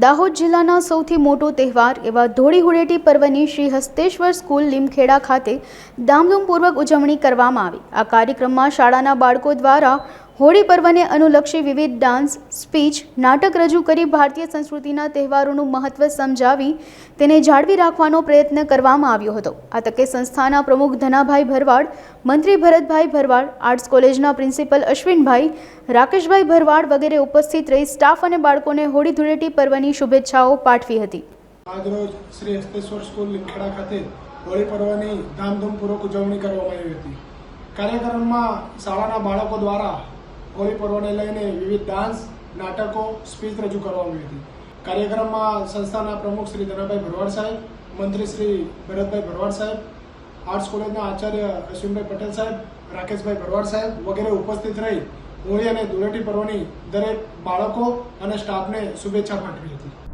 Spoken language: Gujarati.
દાહોદ જિલ્લાના સૌથી મોટો તહેવાર એવા ધોળી ધૂળેટી પર્વની શ્રી હસ્તેશ્વર સ્કૂલ લીમખેડા ખાતે ધામધૂમપૂર્વક ઉજવણી કરવામાં આવી। આ કાર્યક્રમમાં શાળાના બાળકો દ્વારા હોળી પર્વને અનુલક્ષી વિવિધ ડાન્સ, સ્પીચ, નાટક રજૂ કરી ભારતીય સંસ્કૃતિના તહેવારોનું મહત્વ સમજાવી તેને જાળવી રાખવાનો પ્રયત્ન કરવામાં આવ્યો હતો। આ તકે સંસ્થાના પ્રમુખ ધનાભાઈ ભરવાડ, મંત્રી ભરતભાઈ ભરવાડ, આર્ટ્સ કોલેજના પ્રિન્સિપલ અશ્વિનભાઈ, રાકેશભાઈ ભરવાડ વગેરે ઉપસ્થિત રહી સ્ટાફ અને બાળકોને હોળી ધૂળેટી પર્વની શુભેચ્છાઓ પાઠવી હતી। આજરોજ શ્રી હસ્તેશ્વર સ્કૂલ લીમખેડા ખાતે હોળી પર્વની ધામધૂમપૂર્વક ઉજવણી કરવામાં આવી હતી। કાર્યક્રમમાં શાળાના બાળકો દ્વારા હોળી પર્વને લઈને વિવિધ ડાન્સ, નાટકો, સ્પીચ રજૂ કરવામાં આવી હતી। કાર્યક્રમમાં સંસ્થાના પ્રમુખ શ્રી ધનાભાઈ ભરવાડ સાહેબ, મંત્રી શ્રી ભરતભાઈ ભરવાડ સાહેબ, આર્ટ્સ કોલેજના આચાર્ય અશ્વિનભાઈ પટેલ સાહેબ, રાકેશભાઈ ભરવાડ સાહેબ વગેરે ઉપસ્થિત રહી હોળી અને ધૂળેટી પર્વની દરેક બાળકો અને સ્ટાફને શુભેચ્છા પાઠવી હતી।